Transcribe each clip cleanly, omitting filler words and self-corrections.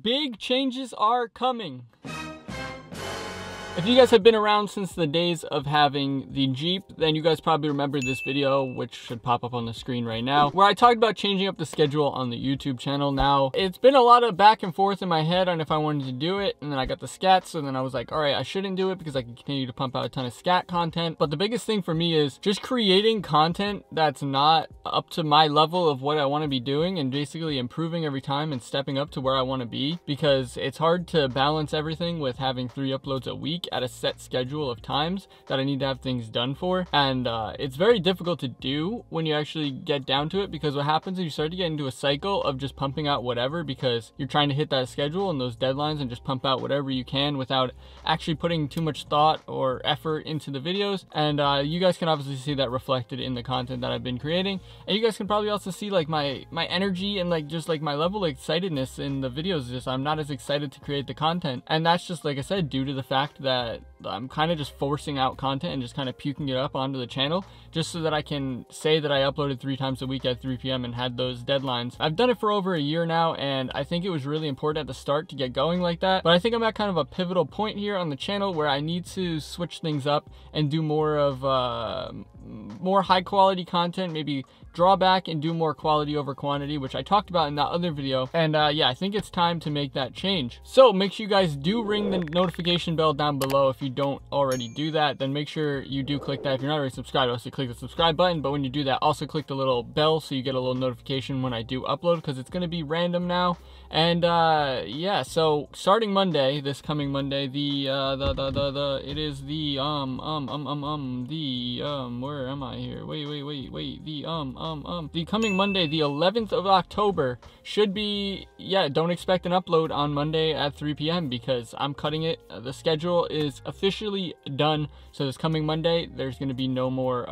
big changes are coming. If you guys have been around since the days of having the Jeep, then you guys probably remember this video, which should pop up on the screen right now, where I talked about changing up the schedule on the YouTube channel. Now, it's been a lot of back and forth in my head on if I wanted to do it, and then I got the scats, so then I was like, all right, I shouldn't do it because I can continue to pump out a ton of scat content. But the biggest thing for me is just creating content that's not up to my level of what I want to be doing, and basically improving every time and stepping up to where I want to be, because it's hard to balance everything with having 3 uploads a week at a set schedule of times that I need to have things done for. And it's very difficult to do when you actually get down to it, because what happens is you start to get into a cycle of just pumping out whatever because you're trying to hit that schedule and those deadlines and just pump out whatever you can without actually putting too much thought or effort into the videos. And you guys can obviously see that reflected in the content that I've been creating, and you guys can probably also see like my energy and like just like my level of excitedness in the videos. Just I'm not as excited to create the content, and that's just, like I said, due to the fact that I'm kind of just forcing out content and just kind of puking it up onto the channel just so that I can say that I uploaded 3 times a week at 3 p.m. and had those deadlines. I've done it for over a year now, and I think it was really important at the start to get going like that. But I think I'm at kind of a pivotal point here on the channel where I need to switch things up and do more of more high quality content, maybe draw back and do more quality over quantity, which I talked about in that other video. And yeah, I think it's time to make that change. So make sure you guys do ring the notification bell down below. If you don't already do that, then make sure you do click that. If you're not already subscribed, also click the subscribe button. But when you do that, also click the little bell so you get a little notification when I do upload, because it's going to be random now. And yeah, so starting Monday, this coming Monday, where am I here? Wait, the coming Monday, the 11th of October, should be, yeah, don't expect an upload on Monday at 3 p.m. because I'm cutting it. The schedule is officially done. So this coming Monday, there's going to be no more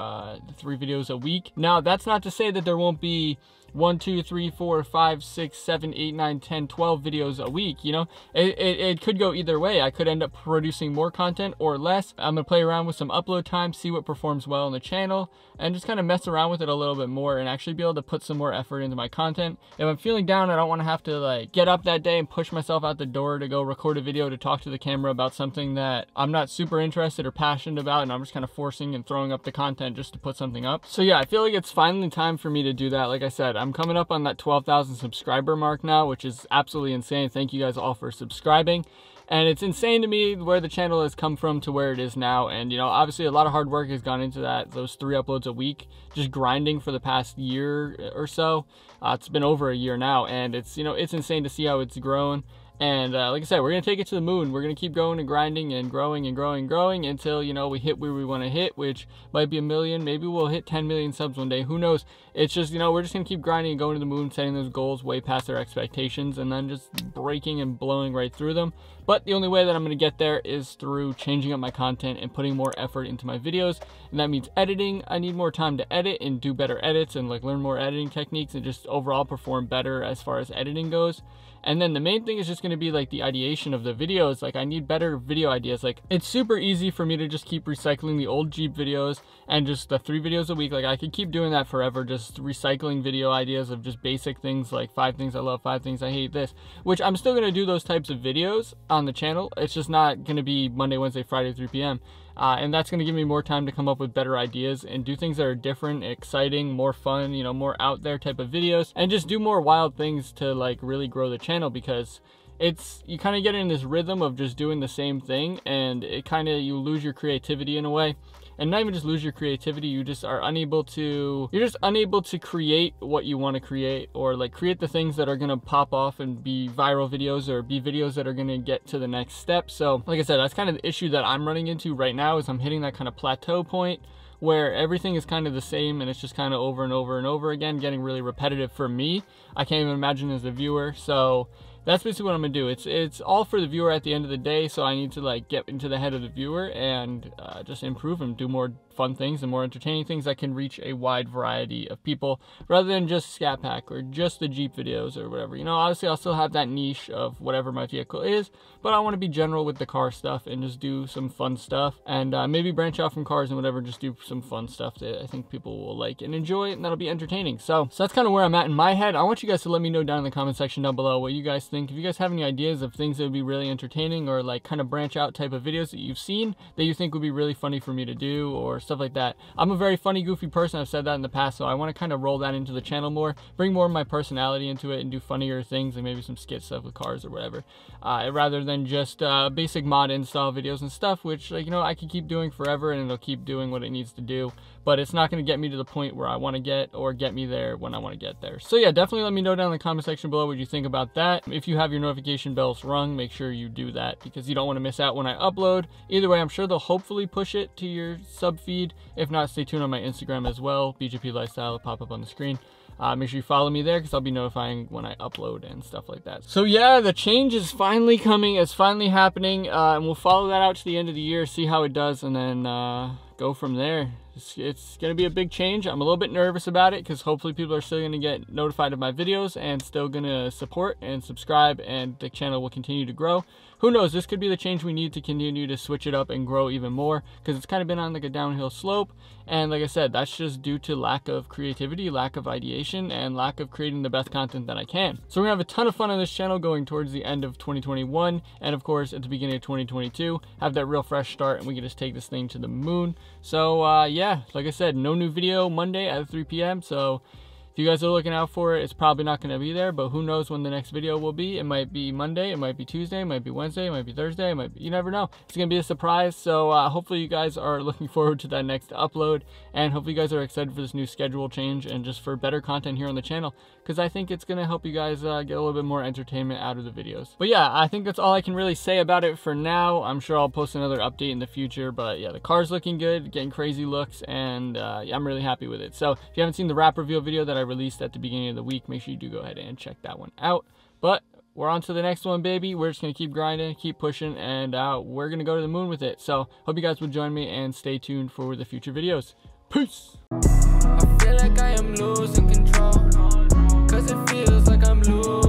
3 videos a week. Now, that's not to say that there won't be 1, 2, 3, 4, 5, 6, 7, 8, 9, 10, 12 videos a week. You know, it could go either way. I could end up producing more content or less. I'm gonna play around with some upload time, see what performs well on the channel, and just kind of mess around with it a little bit more and actually be able to put some more effort into my content. If I'm feeling down, I don't want to have to like get up that day and push myself out the door to go record a video to talk to the camera about something that I'm not super interested or passionate about, and I'm just kind of forcing and throwing up the content just to put something up. So yeah, I feel like it's finally time for me to do that. Like I said, I'm coming up on that 12,000 subscriber mark now, which is absolutely insane. Thank you guys all for subscribing. And it's insane to me where the channel has come from to where it is now. And, you know, obviously a lot of hard work has gone into that, those 3 uploads a week, just grinding for the past year or so. It's been over a year now, and it's, you know, it's insane to see how it's grown. And like I said, we're going to take it to the moon. We're going to keep going and grinding and growing and growing and growing until, you know, we hit where we want to hit, which might be 1 million. Maybe we'll hit 10 million subs one day. Who knows? It's just, you know, we're just going to keep grinding and going to the moon, setting those goals way past our expectations, and then just breaking and blowing right through them. But the only way that I'm going to get there is through changing up my content and putting more effort into my videos. And that means editing. I need more time to edit and do better edits and like learn more editing techniques and just overall perform better as far as editing goes. And then the main thing is just going to be like the ideation of the videos. Like I need better video ideas. Like it's super easy for me to just keep recycling the old Jeep videos and just the 3 videos a week. Like I could keep doing that forever, just recycling video ideas of just basic things like 5 things I love, 5 things I hate, this, which I'm still going to do those types of videos on the channel. It's just not going to be Monday, Wednesday, Friday, 3 p.m. And that's going to give me more time to come up with better ideas and do things that are different, exciting, more fun, you know, more out there type of videos, and just do more wild things to like really grow the channel, because it's, you kind of get in this rhythm of just doing the same thing, and it kind of, you lose your creativity in a way. And not even just lose your creativity, you just are unable to, you're just unable to create what you want to create, or like create the things that are going to pop off and be viral videos, or be videos that are going to get to the next step. So like I said, that's kind of the issue that I'm running into right now, is I'm hitting that kind of plateau point where everything is kind of the same, and it's just kind of over and over and over again, getting really repetitive for me. I can't even imagine as a viewer. So that's basically what I'm gonna do. It's all for the viewer at the end of the day, so I need to like get into the head of the viewer and just improve and do more fun things and more entertaining things that can reach a wide variety of people rather than just Scat Pack or just the Jeep videos or whatever. You know, obviously I'll still have that niche of whatever my vehicle is, but I want to be general with the car stuff and just do some fun stuff, and maybe branch out from cars and whatever, just do some fun stuff that I think people will like and enjoy, and that'll be entertaining. So that's kind of where I'm at in my head. I want you guys to let me know down in the comment section down below what you guys think. If you guys have any ideas of things that would be really entertaining or like kind of branch out type of videos that you've seen that you think would be really funny for me to do or stuff like that. I'm a very funny, goofy person. I've said that in the past, so I want to kind of roll that into the channel more, bring more of my personality into it and do funnier things, like maybe some skit stuff with cars or whatever, rather than just basic mod install videos and stuff, which, like, you know, I can keep doing forever and it'll keep doing what it needs to do, but it's not going to get me to the point where I want to get or get me there when I want to get there. So yeah, definitely let me know down in the comment section below what you think about that. If you have your notification bells rung, make sure you do that because you don't want to miss out when I upload. Either way, I'm sure they'll hopefully push it to your sub feed. If not, stay tuned on my Instagram as well, BJP Lifestyle, will pop up on the screen. Make sure you follow me there because I'll be notifying when I upload and stuff like that. So yeah, the change is finally coming. It's finally happening, and we'll follow that out to the end of the year, see how it does, and then go from there. It's going to be a big change. I'm a little bit nervous about it because hopefully people are still going to get notified of my videos and still going to support and subscribe, and the channel will continue to grow. Who knows, this could be the change we need to continue to switch it up and grow even more, because it's kind of been on like a downhill slope, and like I said, that's just due to lack of creativity, lack of ideation, and lack of creating the best content that I can. So we're gonna have a ton of fun on this channel going towards the end of 2021, and of course at the beginning of 2022, have that real fresh start, and we can just take this thing to the moon. So yeah, like I said, no new video Monday at 3 p.m. so if you guys are looking out for it, it's probably not going to be there, but who knows when the next video will be. It might be Monday, it might be Tuesday, it might be Wednesday, it might be Thursday, you never know. It's going to be a surprise, so hopefully you guys are looking forward to that next upload, and hopefully you guys are excited for this new schedule change and just for better content here on the channel, because I think it's going to help you guys get a little bit more entertainment out of the videos. But yeah, I think that's all I can really say about it for now. I'm sure I'll post another update in the future, but yeah, the car's looking good, getting crazy looks, and yeah, I'm really happy with it. So if you haven't seen the wrap reveal video that I released at the beginning of the week, make sure you do go ahead and check that one out. But we're on to the next one, baby. We're just gonna keep grinding, keep pushing, and we're gonna go to the moon with it. So hope you guys will join me and stay tuned for the future videos. Peace. I feel like I am losing control, 'cause it feels like I'm losing.